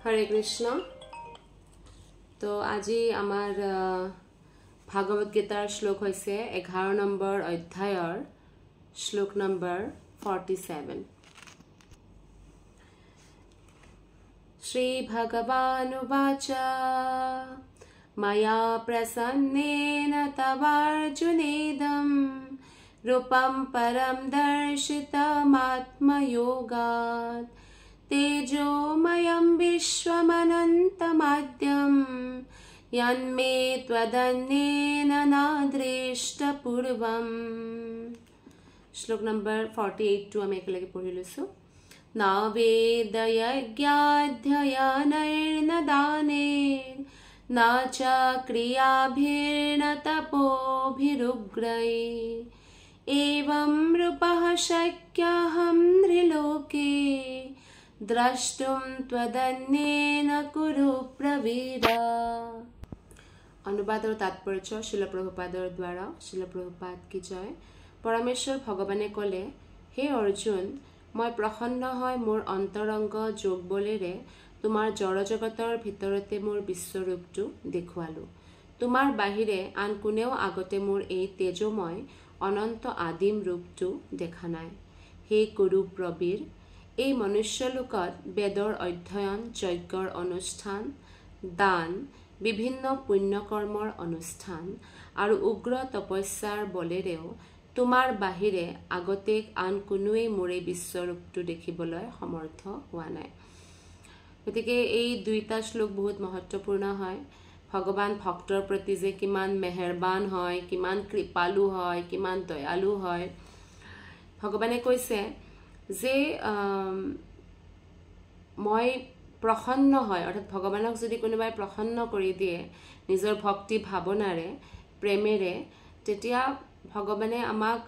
हरे कृष्ण। तो আজি আমাৰ ভাগৱত গীতাৰ শ্লোক হৈছে 11 নম্বৰ অধ্যায়ৰ শ্লোক নম্বৰ 47। শ্ৰী ভগৱানুবাচ ময়া প্ৰসন্নেন তবাৰ্জুনেদম ৰূপম পৰম দৰ্শিতমাত্ময়োগাৎ तेजोमयं विश्वमनन्तमाद्यं यन्मे त्वदन्येन नादृष्टपूर्वम्। श्लोक नंबर 48 टू आमी एकेलगे पढि लैसु। न वेदयज्ञाध्ययनैर्न दानैर्न च क्रियाभिर्न तपोभिरुग्रैः एवं रूपः शक्यहं नृलोके द्रष्टुम त्वदन्येन कुरु प्रवीरा। अनुवाद और तात्पर्य शिल प्रभुपादर द्वारा। शिल प्रभुपाद की जय। परमेश्वर भगवाने कले, हे अर्जुन, मैं प्रसन्न हय मोर अंतरंग जोग बलेरे तुमार जड़ जगतर भितरते मोर विश्वरूपटो देखुवालो। तुमार बाहिरे आन कोनेও আগতে मोर এই तेजोमय अनंत आदिम रूपटो देखा नाय। हे कुरु प्रवीर, এই মনুষ্যলোকত বেদৰ অধ্যয়ন, যজ্ঞৰ অনুষ্ঠান, দান, বিভিন্ন পুণ্যকৰ্মৰ অনুষ্ঠান আৰু উগ্ৰ তপস্যাৰ বলেৰেও তোমাৰ বাহিৰে আগতে আন কোনোৱে মোৰ এই বিশ্বৰূপটো দেখিবলৈ সমৰ্থ হোৱা নাই। গতিকে এই দুইটা শ্লোক বহুত মহত্বপূৰ্ণ হয়। ভগৱান ভক্তৰ প্ৰতি যে কিমান মেহেৰবান হয়, কিমান কৃপালু হয়, কিমান দয়ালু হয়। ভগৱানে কৈছে যে মই প্ৰসন্ন হয়, অৰ্থাৎ ভগৱানক যদি কোনোবাই প্ৰসন্ন কৰি দিয়ে নিজৰ ভক্তি ভাৱনাৰে, প্ৰেমেৰে, তেতিয়া ভগৱানে আমাক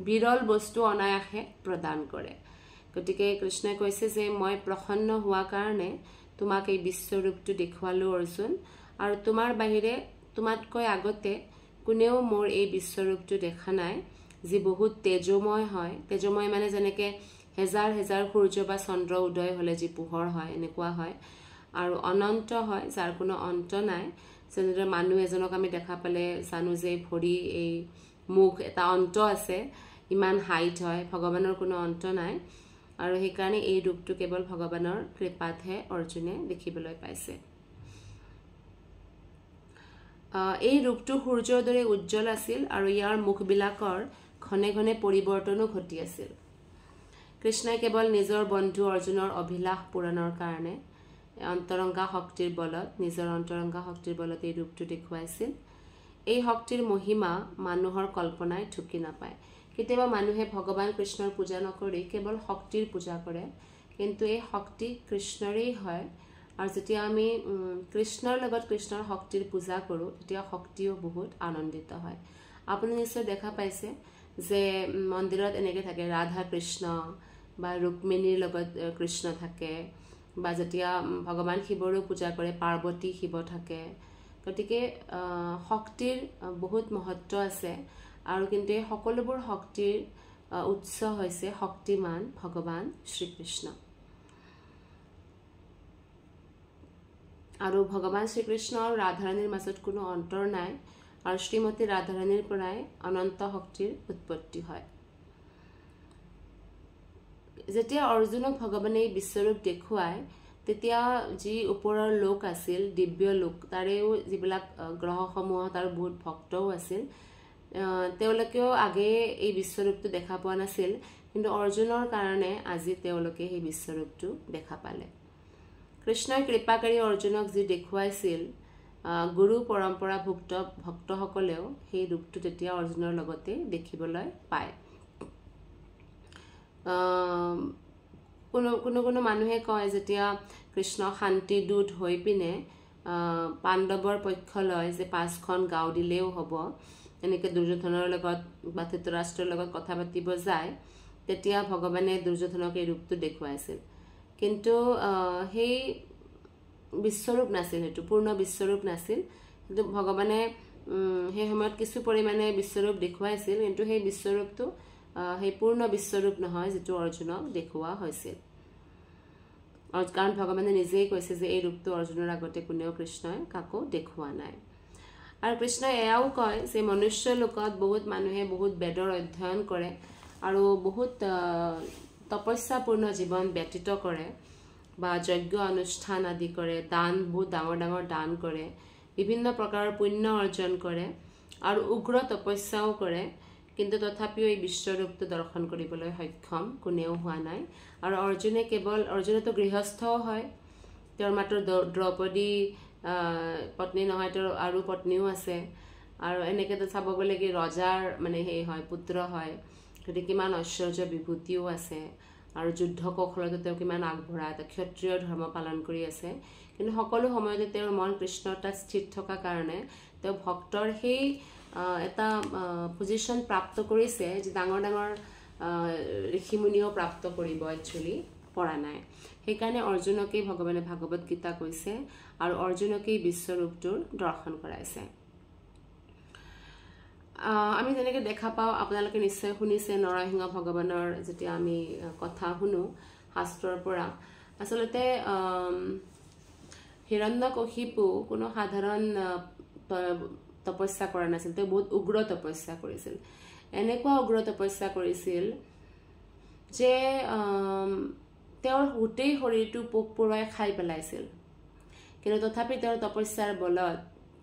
বিৰল বস্তু অনায়াসে প্ৰদান কৰে। গতিকে কৃষ্ণই কৈছে যে মই প্ৰসন্ন হোৱা কাৰণে তোমাক এই বিশ্বৰূপটো দেখুৱালো অৰ্জুন, আৰু তোমাৰ বাহিৰে তোমাতকৈ আগতে কোনেও মোৰ এই বিশ্বৰূপটো দেখা নাই, যি বহুত তেজোময় হয়। তেজোময় মানে যেনেকে হেজাৰ হেজাৰ সূৰ্য বা চন্দ্ৰ উদয় হলে যি পোহৰ হয়, এনেকুৱা হয়। আৰু অনন্ত হয়, যাৰ কোনো অন্ত নাই। যেনেদৰে মানুহ এজনক আমি দেখা পালে জানো যে ভৰি, এই মুখ, এটা অন্ত আছে, ইমান হাইট হয়। ভগৱানৰ কোনো অন্ত নাই, আৰু সেইকাৰণে এই ৰূপটো কেৱল ভগৱানৰ কৃপাতহে অৰ্জুনে দেখিবলৈ পাইছে। এই ৰূপটো সূৰ্যৰ দৰে উজ্জ্বল আছিল, আৰু ইয়াৰ মুখবিলাকৰ ঘনে ঘনে পৰিৱৰ্তনো ঘটি আছিল। কৃষ্ণই কেৱল নিজৰ বন্ধু অৰ্জুনৰ অভিলাষ পূৰণৰ কাৰণে অন্তৰংগা শক্তিৰ বলত, নিজৰ অন্তৰংগা শক্তিৰ বলত এই ৰূপটো দেখুৱাইছিল। এই শক্তিৰ মহিমা মানুহৰ কল্পনাই ঢুকি নাপায়। কেতিয়াবা মানুহে ভগৱান কৃষ্ণৰ পূজা নকৰি কেৱল শক্তিৰ পূজা কৰে, কিন্তু এই শক্তি কৃষ্ণৰেই হয়। আৰু যেতিয়া আমি কৃষ্ণৰ লগত কৃষ্ণৰ শক্তিৰ পূজা কৰোঁ, তেতিয়া শক্তিও বহুত আনন্দিত হয়। আপুনি নিশ্চয় দেখা পাইছে যে মন্দিৰত এনেকে থাকে ৰাধা কৃষ্ণ, বা ৰুক্মিণীৰ লগত কৃষ্ণ থাকে, বা যেতিয়া ভগৱান শিৱৰো পূজা কৰে পাৰ্বতী শিৱ থাকে। গতিকে শক্তিৰ বহুত মহত্ব আছে, আৰু কিন্তু এই সকলোবোৰ শক্তিৰ উৎস হৈছে শক্তিমান ভগৱান শ্ৰীকৃষ্ণ। আৰু ভগৱান শ্ৰীকৃষ্ণ আৰু ৰাধাৰাণীৰ মাজত কোনো অন্তৰ নাই, আৰু শ্ৰীমতী ৰাধাৰাণীৰ পৰাই অনন্ত শক্তিৰ উৎপত্তি হয়। যেতিয়া অৰ্জুনক ভগৱানে এই বিশ্বৰূপ দেখুৱায়, তেতিয়া যি ওপৰৰ লোক আছিল, দিব্য লোক, তাৰেও যিবিলাক গ্ৰহসমূহ, তাৰ বহুত ভক্তও আছিল, তেওঁলোকেও আগে এই বিশ্বৰূপটো দেখা পোৱা নাছিল, কিন্তু অৰ্জুনৰ কাৰণে আজি তেওঁলোকে সেই বিশ্বৰূপটো দেখা পালে। কৃষ্ণই কৃপাকাৰী অৰ্জুনক যি দেখুৱাইছিল, গুৰু পৰম্পৰাভুক্ত ভক্তসকলেও সেই ৰূপটো তেতিয়া অৰ্জুনৰ লগতে দেখিবলৈ পায়। কোনো কোনো মানুহে কয় যেতিয়া কৃষ্ণ শান্তি দূত হৈ পিনে পাণ্ডৱৰ পক্ষ লয়, যে 5খন গাঁও দিলেও হ'ব, এনেকৈ দুৰ্যোধনৰ লগত বা ধৃতৰাষ্ট্ৰৰ লগত কথা পাতিব যায়, তেতিয়া ভগৱানে দুৰ্যোধনক এই ৰূপটো দেখুৱাইছিল। কিন্তু সেই বিশ্বৰূপ নাছিল, সেইটো পূৰ্ণ বিশ্বৰূপ নাছিল। কিন্তু ভগৱানে সেই সময়ত কিছু পৰিমাণে বিশ্বৰূপ দেখুৱাইছিল, কিন্তু সেই বিশ্বৰূপটো সেই পূৰ্ণ বিশ্বৰূপ নহয় যিটো অৰ্জুনক দেখুওৱা হৈছিল। কাৰণ ভগৱানে নিজেই কৈছে যে এই ৰূপটো অৰ্জুনৰ আগতে কোনেও কৃষ্ণই কাকো দেখুওৱা নাই আৰু কৃষ্ণই এয়াও কয় যে মনুষ্য লোকত বহুত মানুহে বহুত বেদৰ অধ্যয়ন কৰে আৰু বহুত তপস্যাপূৰ্ণ জীৱন ব্যতীত কৰে বা যজ্ঞ অনুষ্ঠান আদি কৰে দান বহুত ডাঙৰ ডাঙৰ দান কৰে বিভিন্ন প্ৰকাৰৰ পুণ্য অৰ্জন কৰে আৰু উগ্ৰ তপস্যাও কৰে কিন্তু তথাপিও এই বিশ্বৰূপটো দৰ্শন কৰিবলৈ সক্ষম কোনেও হোৱা নাই আৰু অৰ্জুনেতো গৃহস্থও হয় তেওঁৰ মাত্ৰ দ্ৰৌপদী পত্নী নহয় তেওঁৰ আৰু পত্নীও আছে আৰু এনেকেতো চাব গ'লে কি ৰজাৰ মানে সেই হয় পুত্ৰ হয় গতিকে কিমান ঐশ্বৰ্য বিভূতিও আছে আৰু যুদ্ধ কৌশলতো তেওঁ কিমান আগবঢ়া এটা ক্ষত্ৰিয় ধৰ্ম পালন কৰি আছে কিন্তু সকলো সময়তে তেওঁৰ মন কৃষ্ণৰ তাত স্থিৰ থকা কাৰণে তেওঁ ভক্তৰ সেই এটা পজিশ্যন প্ৰাপ্ত কৰিছে যে ডাঙৰ ডাঙৰ ঋষিমুনিও প্ৰাপ্ত কৰিব একচুৱেলি পৰা নাই সেইকাৰণে অৰ্জুনকেই ভগৱানে ভাগৱত গীতা কৈছে আৰু অৰ্জুনকেই বিশ্বৰূপটোৰ দৰ্শন কৰাইছে আমি যেনেকৈ দেখা পাওঁ আপোনালোকে নিশ্চয় শুনিছে নৰসিংহ ভগৱানৰ যেতিয়া আমি কথা শুনো শাস্ত্ৰৰ পৰা আচলতে হিৰণ্যকশিপু কোনো সাধাৰণ তপস্যা কৰা নাছিল তেওঁ বহুত উগ্ৰ তপস্যা কৰিছিল এনেকুৱা উগ্ৰ তপস্যা কৰিছিল যে তেওঁৰ গোটেই শৰীৰটো পোক পৰুৱাই খাই পেলাইছিল কিন্তু তথাপি তেওঁৰ তপস্যাৰ বলত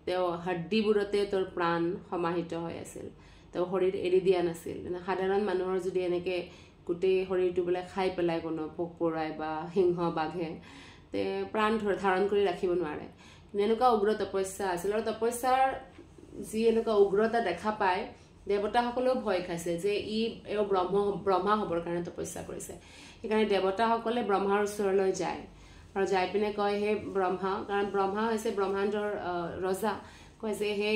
তেওঁ হাড্ডিবোৰতে তেওঁৰ প্ৰাণ সমাহিত হৈ আছিল তেওঁ শৰীৰ এৰি দিয়া নাছিল সাধাৰণ মানুহৰ যদি এনেকৈ গোটেই শৰীৰটো বোলে খাই পেলাই কোনো পোক পৰুৱাই বা সিংহ বাঘে তে প্ৰাণ ধাৰণ কৰি ৰাখিব নোৱাৰে কিন্তু এনেকুৱা উগ্ৰ তপস্যা আছিল আৰু তপস্যাৰ যি এনেকুৱা উগ্ৰতা দেখা পায় দেৱতাসকলেও ভয় খাইছে যে এওঁ ব্ৰহ্মা হ'বৰ কাৰণে তপস্যা কৰিছে সেইকাৰণে দেৱতাসকলে ব্ৰহ্মাৰ ওচৰলৈ যায় আৰু যাই পিনে কয় হে ব্ৰহ্মা কাৰণ ব্ৰহ্মা হৈছে ব্ৰহ্মাণ্ডৰ ৰজা কয় যে হে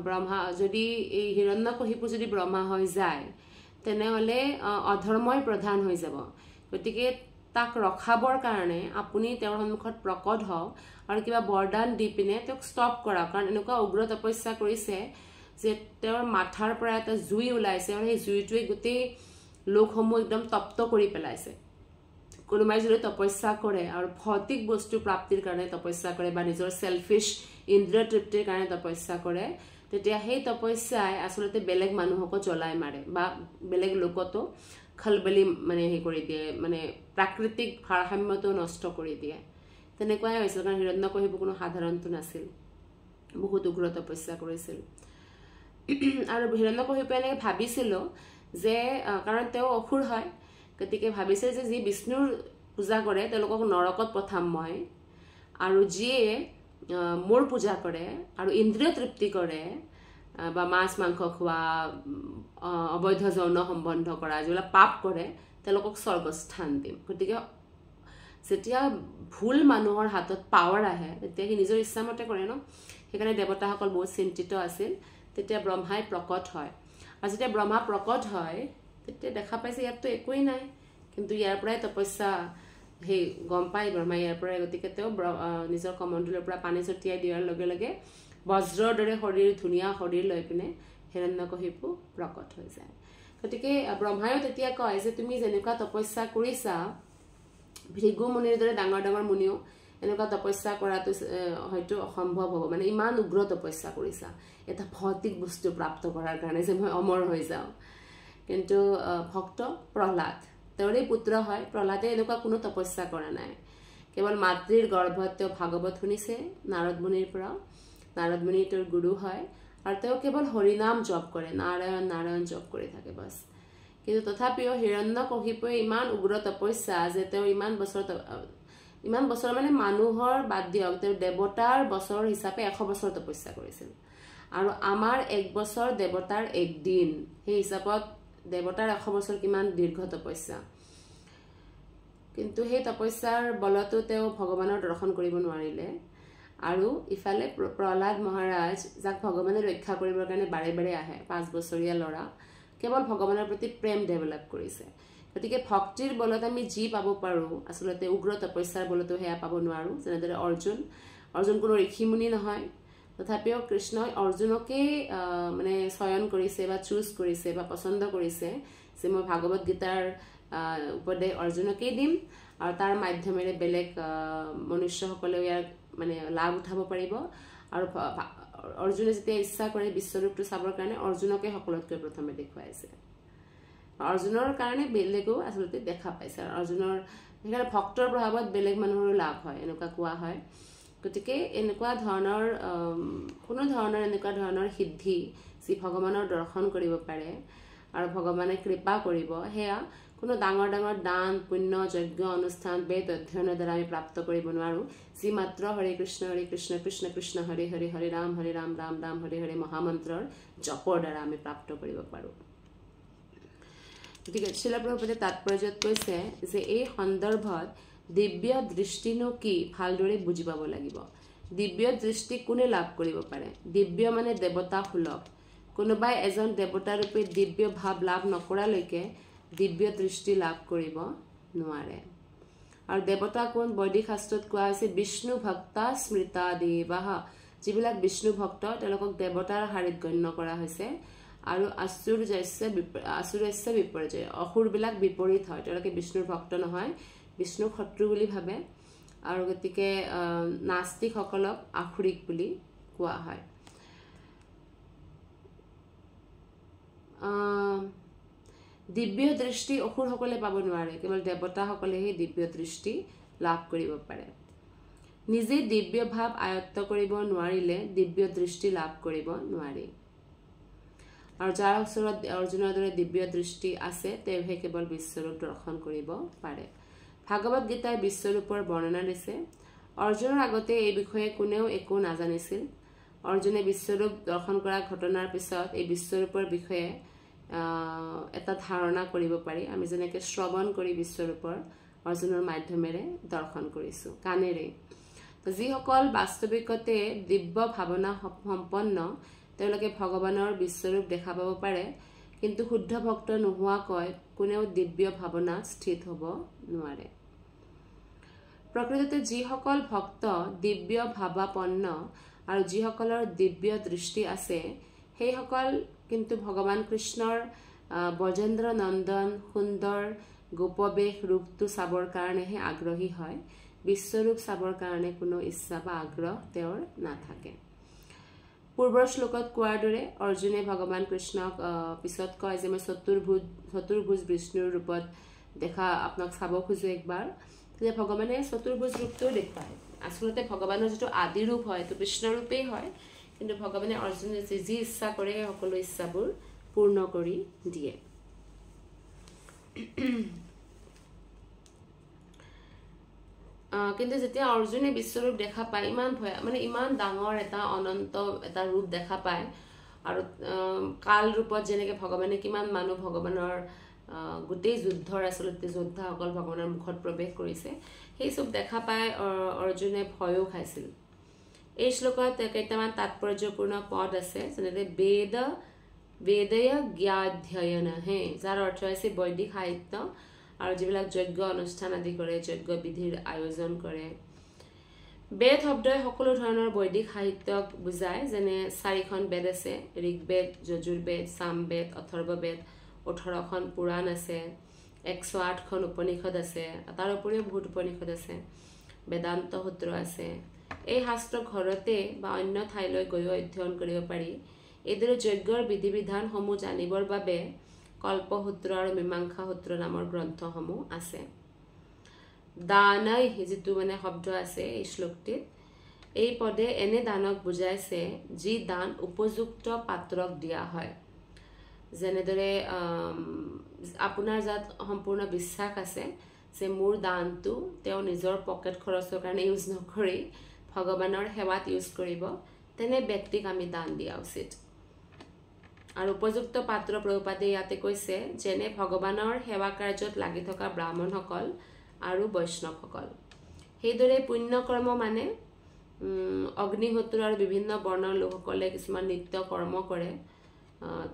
ব্ৰহ্মা যদি এই হিৰণ্যকশিপু যদি ব্ৰহ্মা হৈ যায় তেনেহ'লে অধৰ্মই প্ৰধান হৈ যাব গতিকে তাক ৰখাবৰ কাৰণে আপুনি তেওঁৰ সন্মুখত প্ৰকট হওক আৰু কিবা বৰদান দি পিনে তেওঁক ষ্টপ কৰক কাৰণ এনেকুৱা উগ্ৰ তপস্যা কৰিছে যে তেওঁৰ মাথাৰ পৰা এটা জুই ওলাইছে আৰু সেই জুইটোৱে গোটেই লোকসমূহ একদম তপ্ত কৰি পেলাইছে কোনোবাই যদি তপস্যা কৰে আৰু ভৌতিক বস্তু প্ৰাপ্তিৰ কাৰণে তপস্যা কৰে বা নিজৰ সেলফিশ ইন্দ্ৰিয় তৃপ্তিৰ কাৰণে তপস্যা কৰে তেতিয়া সেই তপস্যাই আচলতে বেলেগ মানুহকো জ্বলাই মাৰে বা বেলেগ লোকতো খলবলি মানে হে কৰি দিয়ে মানে প্ৰাকৃতিক ভাৰসাম্যটো নষ্ট কৰি দিয়ে তেনেকুৱাই হৈছিল কাৰণ হিৰণ্যকশিপু কোনো সাধাৰণটো নাছিল বহুত উগ্ৰ তপস্যা কৰিছিল আৰু হিৰণ্যকশিপুৱে এনেকৈ ভাবিছিল যে কাৰণ তেওঁ অসুৰ হয় গতিকে ভাবিছে যে যি বিষ্ণুৰ পূজা কৰে তেওঁলোকক নৰকত পঠাম মই আৰু যিয়ে মোৰ পূজা কৰে আৰু ইন্দ্ৰিয় তৃপ্তি কৰে বা মাছ মাংস খোৱা অবৈধ যৌন সম্বন্ধ কৰা যিবিলাক পাপ কৰে তেওঁলোকক স্বৰ্গস্থান দিম গতিকে যেতিয়া ভুল মানুহৰ হাতত পাৱাৰ আহে তেতিয়া সি নিজৰ ইচ্ছামতে কৰে ন সেইকাৰণে দেৱতাসকল বহুত চিন্তিত আছিল তেতিয়া ব্ৰহ্মাই প্ৰকট হয় আৰু যেতিয়া ব্ৰহ্মা প্ৰকট হয় তেতিয়া দেখা পাইছে ইয়াততো একোৱেই নাই কিন্তু ইয়াৰ পৰাই তপস্যা সেই গম পায় ব্ৰহ্মাই ইয়াৰ পৰাই গতিকে তেওঁ নিজৰ কমণ্ডলৰ পৰা পানী ছটিয়াই দিয়াৰ লগে লগে বজ্ৰৰ দৰে শৰীৰ ধুনীয়া শৰীৰ লৈ পিনে হিৰণ্যকশিপু প্ৰকট হৈ যায় গতিকে ব্ৰহ্মায়ো তেতিয়া কয় যে তুমি যেনেকুৱা তপস্যা কৰিছা ভৃগু মুনিৰ দৰে ডাঙৰ ডাঙৰ মুনিও এনেকুৱা তপস্যা কৰাটো হয়তো অসম্ভৱ হ'ব মানে ইমান উগ্ৰ তপস্যা কৰিছা এটা ভৌতিক বস্তু প্ৰাপ্ত কৰাৰ কাৰণে যে মই অমৰ হৈ যাওঁ কিন্তু ভক্ত প্ৰহ্লাদ তেওঁৰে পুত্ৰ হয় প্ৰহ্লাদে এনেকুৱা কোনো তপস্যা কৰা নাই কেৱল মাতৃৰ গৰ্ভত তেওঁ ভাগৱত শুনিছে নাৰদ মুনিৰ পৰা নাৰদ মুনি তেওঁৰ গুৰু হয় আৰু তেওঁ কেৱল হৰিনাম জপ কৰে নাৰায়ণ নাৰায়ণ জপ কৰি থাকে বাস কিন্তু তথাপিও হিৰণ্যকশিপুৱে ইমান উগ্ৰ তপস্যা যে তেওঁ ইমান বছৰ মানে মানুহৰ বাদ দিয়ক তেওঁ দেৱতাৰ বছৰ হিচাপে 100 বছৰ তপস্যা কৰিছিল আৰু আমাৰ 1 বছৰ দেৱতাৰ 1 দিন সেই হিচাপত দেৱতাৰ 100 বছৰ কিমান দীৰ্ঘ তপস্যা কিন্তু সেই তপস্যাৰ বলতো তেওঁ ভগৱানৰ দৰ্শন কৰিব নোৱাৰিলে আৰু ইফালে প্ৰহ্লাদ মহাৰাজ যাক ভগৱানে ৰক্ষা কৰিবৰ কাৰণে বাৰে বাৰে আহে 5 বছৰীয়া ল'ৰা কেৱল ভগৱানৰ প্ৰতি প্ৰেম ডেভেলপ কৰিছে গতিকে ভক্তিৰ বলত আমি যি পাব পাৰো আসলতে উগ্ৰ তপস্যাৰ বলতো হেয়া পাব নোৱাৰো যেনেদৰে অৰ্জুন কোনো ঋষিমুনি নহয় তথাপিও কৃষ্ণই অৰ্জুনকে মানে চয়ন কৰিছে বা চুজ কৰিছে বা পছন্দ কৰিছে যে মই ভাগৱত গীতাৰ উপদেশ অৰ্জুনকে দিম আৰু তাৰ মাধ্যমেৰে বেলেগ মনুষ্যসকলেও ইয়াৰ মানে লাভ উঠাব পাৰিব আৰু অৰ্জুনে যেতিয়া ইচ্ছা কৰে বিশ্বৰূপটো চাবৰ কাৰণে অৰ্জুনকে সকলোতকৈ প্ৰথমে দেখুৱাইছে অৰ্জুনৰ কাৰণে বেলেগো আচলতে দেখা পাইছে অৰ্জুনৰ সেইকাৰণে ভক্তৰ প্ৰভাৱত বেলেগ মানুহৰো লাভ হয় এনেকুৱা কোৱা হয় গতিকে এনেকুৱা ধৰণৰ কোনো ধৰণৰ এনেকুৱা ধৰণৰ সিদ্ধি যি ভগৱানৰ দৰ্শন কৰিব পাৰে আৰু ভগৱানে কৃপা কৰিব হেয়া কোনো ডাঙৰ ডাঙৰ দান পুণ্য যজ্ঞ অনুষ্ঠান বেদ অধ্যয়নৰ দ্বাৰা আমি প্ৰাপ্ত কৰিব নোৱাৰো যি মাত্ৰ হৰে কৃষ্ণ কৃষ্ণ কৃষ্ণ হৰে হৰে হৰে ৰাম ৰাম ৰাম হৰে হৰে মহামন্ত্ৰৰ জপৰ দ্বাৰা আমি প্ৰাপ্ত কৰিব পাৰো গতিকে শ্ৰীল প্ৰভুপাদে তাৎপৰ্যত কৈছে যে এই সন্দৰ্ভত দিব্য দৃষ্টিনো কি ভালদৰে বুজি পাব লাগিব দিব্য দৃষ্টি কোনে লাভ কৰিব পাৰে দিব্য মানে দেৱতা সুলভ কোনোবাই এজন দেৱতা ৰূপে দিব্য ভাৱ লাভ নকৰালৈকে দিব্য দৃষ্টি লাভ কৰিব নোৱাৰে আৰু দেৱতা কোন বৈদিক শাস্ত্ৰত কোৱা হৈছে বিষ্ণু ভক্তা স্মৃতা দেৱাহ যিবিলাক বিষ্ণু ভক্ত তেওঁলোকক দেৱতাৰ শাৰীত গণ্য কৰা হৈছে আৰু আসুৰস্য বিপৰ্যয় অসুৰবিলাক বিপৰীত হয় তেওঁলোকে বিষ্ণুৰ ভক্ত নহয় বিষ্ণুক শত্ৰু বুলি ভাবে আৰু গতিকে নাস্তিকসকলক আসুৰিক বুলি কোৱা হয় দিব্য দৃষ্টি অসুৰসকলে পাব নোৱাৰে কেৱল দেৱতাসকলেহে দিব্য দৃষ্টি লাভ কৰিব পাৰে নিজে দিব্য ভাৱ আয়ত্ত কৰিব নোৱাৰিলে দিব্য দৃষ্টি লাভ কৰিব নোৱাৰি আৰু যাৰ ওচৰত অৰ্জুনৰ দৰে দিব্য দৃষ্টি আছে তেওঁহে কেৱল বিশ্বৰূপ দৰ্শন কৰিব পাৰে ভাগৱত গীতাই বিশ্বৰূপৰ বৰ্ণনা দিছে অৰ্জুনৰ আগতে এই বিষয়ে কোনেও একো নাজানিছিল অৰ্জুনে বিশ্বৰূপ দৰ্শন কৰা ঘটনাৰ পিছত এই বিশ্বৰূপৰ বিষয়ে এটা ধাৰণা কৰিব পাৰি আমি যেনেকৈ শ্ৰৱণ কৰি বিশ্বৰূপৰ অৰ্জুনৰ মাধ্যমেৰে দৰ্শন কৰিছো কানেৰে যিসকল বাস্তৱিকতে দিব্য ভাৱনা সম্পন্ন তেওঁলোকে ভগৱানৰ বিশ্বৰূপ দেখা পাব পাৰে কিন্তু শুদ্ধ ভক্ত নোহোৱাকৈ কোনেও দিব্য ভাৱনাত স্থিত হ'ব নোৱাৰে প্ৰকৃততে যিসকল ভক্ত দিব্য ভাৱাপন্ন আৰু যিসকলৰ দিব্য দৃষ্টি আছে সেইসকল কিন্তু ভগৱান কৃষ্ণৰ বজেন্দ্ৰ নন্দন সুন্দৰ গোপবেশ ৰূপটো চাবৰ কাৰণেহে আগ্ৰহী হয় বিশ্বৰূপ চাবৰ কাৰণে কোনো ইচ্ছা বা আগ্ৰহ তেওঁৰ নাথাকে পূৰ্বৰ শ্লোকত কোৱাৰ দৰে অৰ্জুনে ভগৱান কৃষ্ণক পিছত কয় যে মই চতুৰ্ভুজ বিষ্ণুৰ ৰূপত দেখা আপোনাক চাব খোজো একবাৰ যে ভগৱানে চতুৰ্ভুজ ৰূপটোও দেখুৱায় আচলতে ভগৱানৰ যিটো আদি ৰূপ হয় এইটো কৃষ্ণ ৰূপেই হয় কিন্তু ভগৱানে অৰ্জুনে যি ইচ্ছা কৰে সকলো ইচ্ছাবোৰ পূৰ্ণ কৰি দিয়ে কিন্তু যেতিয়া অৰ্জুনে বিশ্বৰূপ দেখা পায় ইমান মানে ইমান ডাঙৰ এটা অনন্ত এটা ৰূপ দেখা পায় আৰু কাল ৰূপত যেনেকৈ ভগৱানে কিমান মানুহ ভগৱানৰ গোটেই যুদ্ধৰ আচলতে যোদ্ধাসকল ভগৱানৰ মুখত প্ৰৱেশ কৰিছে সেই চব দেখা পাই অৰ্জুনে ভয়ো খাইছিল এই শ্লোকত কেইটামান তাৎপৰ্যপূৰ্ণ পদ আছে যেনে বেদয় জ্ঞাধ্যয়ন হে যাৰ অৰ্থ হৈছে বৈদিক সাহিত্য আৰু যিবিলাক যজ্ঞ অনুষ্ঠান আদি কৰে যজ্ঞ বিধিৰ আয়োজন কৰে বেদ শব্দই সকলো ধৰণৰ বৈদিক সাহিত্যক বুজায় যেনে 4খন বেদ আছে ঋগবেদ যজুৰ্বেদ সামবেদ অথৰ্ববেদ 18খন পুৰাণ আছে 108খন উপনিষদ আছে তাৰ উপৰিও বহুত উপনিষদ আছে বেদান্ত সূত্ৰ আছে এই শাস্ত্ৰ ঘৰতে বা অন্য ঠাইলৈ গৈ অধ্যয়ন কৰিব পাৰি এইদৰে যজ্ঞৰ বিধি বিধানসমূহ জানিবৰ বাবে কল্পসূত্ৰ আৰু মীমাংসা সূত্ৰ নামৰ গ্ৰন্থসমূহ আছে দানই যিটো মানে শব্দ আছে এই শ্লোকটিত এই পদে এনে দানক বুজাইছে যি দান উপযুক্ত পাত্ৰক দিয়া হয় যেনেদৰে আপোনাৰ যাত সম্পূৰ্ণ বিশ্বাস আছে যে মোৰ দানটো তেওঁ নিজৰ পকেট খৰচৰ কাৰণে ইউজ নকৰি ভগৱানৰ সেৱাত ইউজ কৰিব তেনে ব্যক্তিক আমি দান দিয়া উচিত আৰু উপযুক্ত পাত্ৰ প্ৰভুপাদে ইয়াতে কৈছে যেনে ভগৱানৰ সেৱা কাৰ্যত লাগি থকা ব্ৰাহ্মণসকল আৰু বৈষ্ণৱসকল সেইদৰে পুণ্য কৰ্ম মানে অগ্নিহোত্ৰ আৰু বিভিন্ন বৰ্ণৰ লোকসকলে কিছুমান নিত্য কৰ্ম কৰে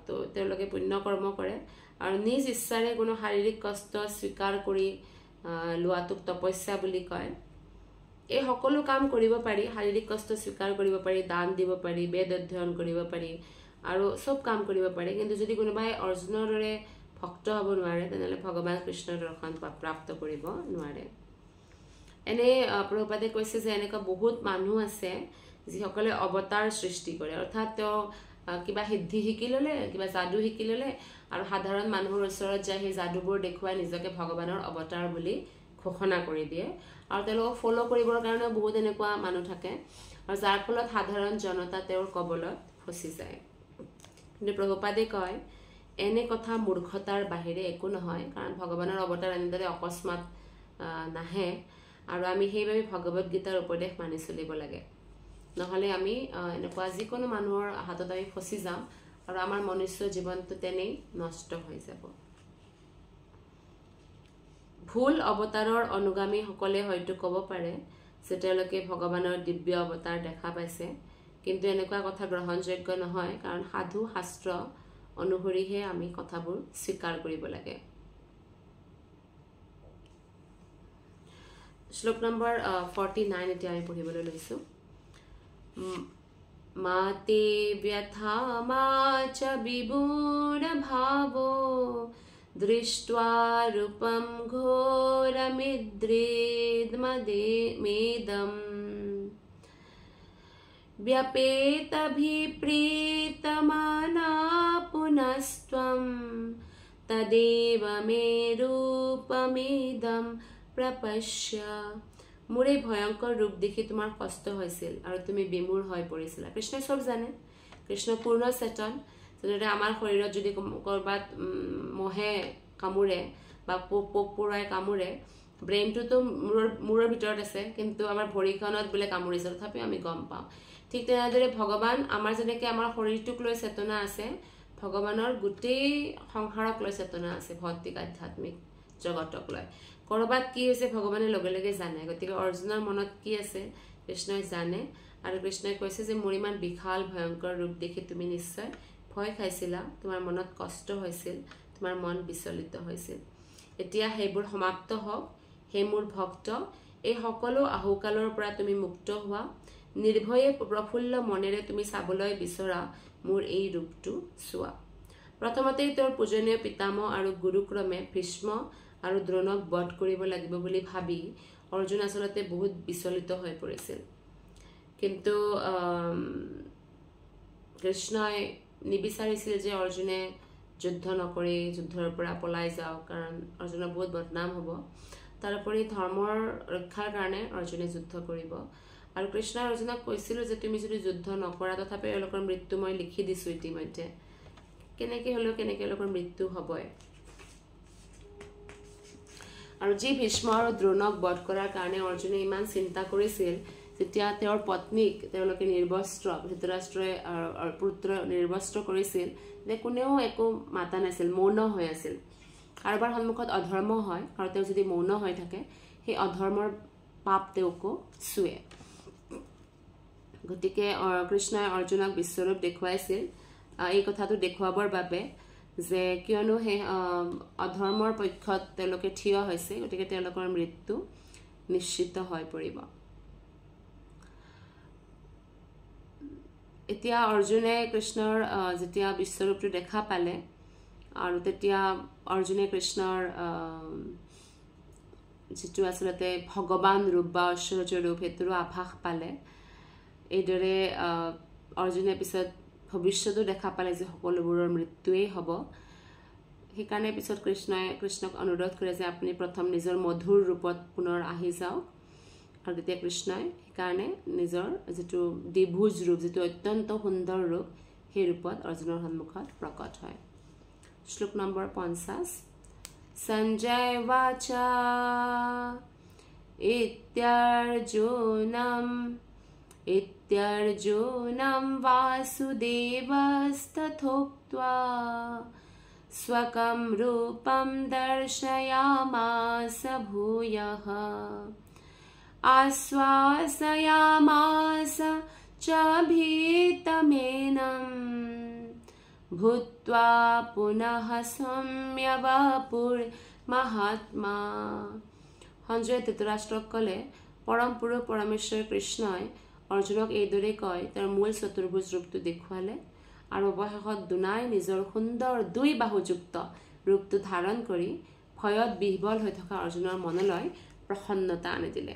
তো তেওঁলোকে পুণ্য কৰ্ম কৰে আৰু নিজ ইচ্ছাৰে কোনো শাৰীৰিক কষ্ট স্বীকাৰ কৰি লোৱাটোক তপস্যা বুলি কয় এই সকলো কাম কৰিব পাৰি শাৰীৰিক কষ্ট স্বীকাৰ কৰিব পাৰি দান দিব পাৰি বেদ অধ্যয়ন কৰিব পাৰি আৰু সব কাম কৰিব পাৰি কিন্তু যদি কোনোবাই অৰ্জুনৰ দৰে ভক্ত হ'ব নোৱাৰে তেনেহ'লে ভগৱান কৃষ্ণৰ দৰ্শন প্ৰাপ্ত কৰিব নোৱাৰে এনে প্ৰভুপাদে কৈছে যে এনেকুৱা বহুত মানুহ আছে যিসকলে অৱতাৰ সৃষ্টি কৰে, অৰ্থাৎ তেওঁ কিবা সিদ্ধি শিকি ল'লে, কিবা যাদু শিকি ল'লে আৰু সাধাৰণ মানুহৰ ওচৰত যায় সেই যাদুবোৰ দেখুৱাই নিজকে ভগৱানৰ অৱতাৰ বুলি ঘোষণা কৰি দিয়ে। আৰু তেওঁলোকক ফ'ল' কৰিবৰ কাৰণেও বহুত এনেকুৱা মানুহ থাকে, আৰু যাৰ ফলত সাধাৰণ জনতা তেওঁৰ কবলত ফচি যায়। কিন্তু প্ৰভুপাদে কয় এনে কথা মূৰ্খতাৰ বাহিৰে একো নহয়, কাৰণ ভগৱানৰ অৱতাৰ এনেদৰে অকস্মাত নাহে, আৰু আমি সেইবাবে ভগৱত গীতাৰ উপদেশ মানি চলিব লাগে। নহ'লে আমি এনেকুৱা যিকোনো মানুহৰ হাতত আমি ফচি যাম আৰু আমাৰ মনুষ্য জীৱনটো তেনেই নষ্ট হৈ যাব। ভুল অৱতাৰৰ অনুগামীসকলে হয়তো ক'ব পাৰে যে তেওঁলোকে ভগৱানৰ দিব্য অৱতাৰ দেখা পাইছে, কিন্তু এনেকুৱা কথা গ্ৰহণযোগ্য নহয়, কাৰণ সাধু শাস্ত্ৰ অনুসৰিহে আমি কথাবোৰ স্বীকাৰ কৰিব লাগে। শ্লোক নম্বৰ 49 এতিয়া আমি পঢ়িবলৈ লৈছোঁ। মাতে ব্যথা মা চ বিবুৰ ভাবো দৃষ্ট্বা ৰূপম ঘোৰমিদ্ৰেদমেদম ব্যপেতভিপ্ৰীতমানা পুনস্ত্বম তদেব মে ৰূপমিদম প্ৰপশ্য। মোৰ এই ভয়ংকৰ ৰূপ দেখি তোমাৰ কষ্ট হৈছিল আৰু তুমি বিমূঢ় হৈ পৰিছিলা। কৃষ্ণই চব জানে, কৃষ্ণ পূৰ্ণ চেতন। যেনেদৰে আমাৰ শৰীৰত যদি ক'ৰবাত মহে কামোৰে বা পোক পৰুৱাই কামোৰে, ব্ৰেইনটোতো মূৰৰ ভিতৰত আছে, কিন্তু আমাৰ ভৰিখনত বোলে কামুৰিছে, তথাপিও আমি গম পাওঁ। ঠিক তেনেদৰে ভগৱান আমাৰ যেনেকৈ আমাৰ শৰীৰটোক লৈ চেতনা আছে, ভগৱানৰ গোটেই সংসাৰক লৈ চেতনা আছে, ভৌতিক আধ্যাত্মিক জগতক লৈ। ক'ৰবাত কি হৈছে ভগৱানে লগে লগে জানে। গতিকে অৰ্জুনৰ মনত কি আছে কৃষ্ণই জানে, আৰু কৃষ্ণই কৈছে যে মোৰ ইমান বিশাল ভয়ংকৰ ৰূপ দেখি তুমি নিশ্চয় ভয় খাইছিলা, তোমাৰ মনত কষ্ট হৈছিল, তোমাৰ মন বিচলিত হৈছিল। এতিয়া সেইবোৰ সমাপ্ত হওক। সেই মোৰ ভক্ত, এই সকলো আহুকালৰ পৰা তুমি মুক্ত হোৱা। নিৰ্ভয়ে প্ৰফুল্ল মনেৰে তুমি চাবলৈ বিচৰা মোৰ এই ৰূপটো চোৱা। প্ৰথমতেই তেওঁৰ পূজনীয় পিতামহ আৰু গুৰুক্ৰমে ভীষ্ম আৰু দ্ৰোণক বধ কৰিব লাগিব বুলি ভাবি অৰ্জুন আচলতে বহুত বিচলিত হৈ পৰিছিল। কিন্তু কৃষ্ণই নিবিচাৰিছিল যে অৰ্জুনে যুদ্ধ নকৰি যুদ্ধৰ পৰা পলাই যাওক, কাৰণ অৰ্জুনৰ বহুত বদনাম হ'ব। তাৰোপৰি ধৰ্মৰ ৰক্ষাৰ কাৰণে অৰ্জুনে যুদ্ধ কৰিব। আৰু কৃষ্ণই অৰ্জুনক কৈছিল যে তুমি যদি যুদ্ধ নকৰা, তথাপি এওঁলোকৰ মৃত্যু মই লিখি দিছোঁ ইতিমধ্যে, কেনেকৈ হ'লেও এওঁলোকৰ মৃত্যু হ'বই। আৰু যি ভীষ্ম আৰু দ্ৰোণক বধ কৰাৰ কাৰণে অৰ্জুনে ইমান চিন্তা কৰিছিল, যেতিয়া তেওঁৰ পত্নীক তেওঁলোকে নিৰ্বস্ত্ৰ, ধৃতৰাষ্ট্ৰই পুত্ৰ নিৰ্বস্ত্ৰ কৰিছিল, যে কোনেও একো মাতা নাছিল, মৌন হৈ আছিল। কাৰোবাৰ সন্মুখত অধৰ্ম হয় আৰু তেওঁ যদি মৌন হৈ থাকে, সেই অধৰ্মৰ পাপ তেওঁকো চুৱে। গতিকে কৃষ্ণই অৰ্জুনক বিশ্বৰূপ দেখুৱাইছিল এই কথাটো দেখুৱাবৰ বাবে যে কিয়নো সেই অধৰ্মৰ পক্ষত তেওঁলোকে থিয় হৈছে, গতিকে তেওঁলোকৰ মৃত্যু নিশ্চিত হৈ পৰিব। এতিয়া অৰ্জুনে কৃষ্ণৰ যেতিয়া বিশ্বৰূপটো দেখা পালে, আৰু তেতিয়া অৰ্জুনে কৃষ্ণৰ যিটো আচলতে ভগৱান ৰূপ বা ঐশ্বৰ্য ৰূপ, সেইটোৰো আভাস পালে। এইদৰে অৰ্জুনে পিছত ভৱিষ্যতো দেখা পালে যে সকলোবোৰৰ মৃত্যুৱেই হ'ব। সেইকাৰণে পিছত কৃষ্ণক অনুৰোধ কৰে যে আপুনি প্ৰথম নিজৰ মধুৰ ৰূপত পুনৰ আহি যাওক। আৰু তেতিয়া কৃষ্ণই সেইকাৰণে নিজৰ যিটো দ্বিভুজ ৰূপ, যিটো অত্যন্ত সুন্দৰ ৰূপ, সেই ৰূপত অৰ্জুনৰ সন্মুখত প্ৰকট হয়। শ্লোক নম্বৰ 50। সঞ্জয় বাচা ইত্যৰ্জুনম বাসুদেবস্তথোক্ত্বা স্বকম ৰূপম দৰ্শয়ামাস ভূয়ঃ আশ্বাসয়ামাস চ ভীতমেনম ভূত্বা পুনঃ সৌম্যবপুৰ মহাত্মা। সঞ্জয়ে ধৃতৰাষ্ট্ৰক ক'লে, পৰম পুৰুষ পৰমেশ্বৰ কৃষ্ণই অৰ্জুনক এইদৰে কয় তেওঁৰ মূল চতুৰ্ভুজ ৰূপটো দেখুৱালে, আৰু অৱশেষত দুনাই নিজৰ সুন্দৰ 2 বাহুযুক্ত ৰূপটো ধাৰণ কৰি ভয়ত বিহ্বল হৈ থকা অৰ্জুনৰ মনলৈ প্ৰসন্নতা আনি দিলে।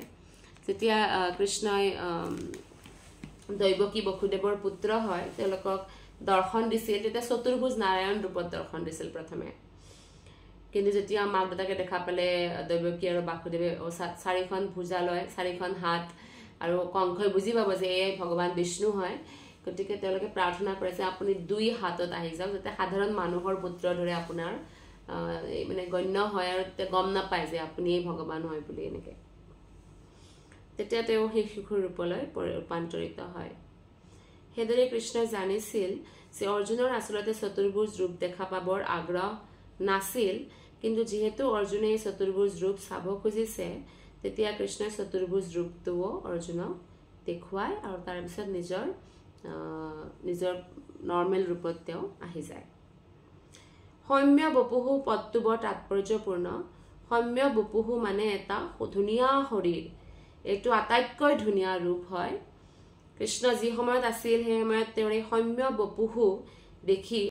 যেতিয়া কৃষ্ণই দৈৱকী বসুদেৱৰ পুত্ৰ হয় তেওঁলোকক দৰ্শন দিছিল তেতিয়া চতুৰ্ভুজ নাৰায়ণ ৰূপত দৰ্শন দিছিল প্ৰথমে কিন্তু যেতিয়া মাক দেউতাকে দেখা পালে দৈৱকী আৰু বাসুদেৱে চাৰিখন ভুজা লয় চাৰিখন হাত আৰু কংসই বুজি পাব যে এই ভগৱান বিষ্ণু হয় গতিকে তেওঁলোকে প্ৰাৰ্থনা কৰিছে আপুনি দুই হাতত আহি যাওক যাতে সাধাৰণ মানুহৰ পুত্ৰ ধৰে আপোনাৰ মানে গণ্য হয় আৰু গম নাপায় যে আপুনি এই ভগৱান হয় বুলি এনেকে তেতিয়া তেওঁ সেই শিশুৰ ৰূপলৈ ৰূপান্তৰিত হয় হেদৰে কৃষ্ণই জানিছিল যে অৰ্জুনৰ আচলতে চতুৰ্ভুজ ৰূপ দেখা পাবৰ আগ্ৰহ নাছিল কিন্তু যেহেতু অৰ্জুনে চতুৰ্ভুজ ৰূপ চাব খুজিছে তেতিয়া কৃষ্ণই চতুৰ্ভুজ ৰূপটোও অৰ্জুনক দেখুৱায় আৰু তাৰ পিছত নিজৰ নৰ্মেল ৰূপত তেওঁ আহি যায় সৌম্য বপুহু পদটো বৰ তাৎপৰ্যপূৰ্ণ সৌম্য বপুহু মানে এটা ধুনীয়া শৰীৰ এইটো আটাইতকৈ ধুনীয়া ৰূপ হয় কৃষ্ণ যি সময়ত আছিল সেই সময়ত তেওঁৰ এই সৌম্য বপুহু দেখি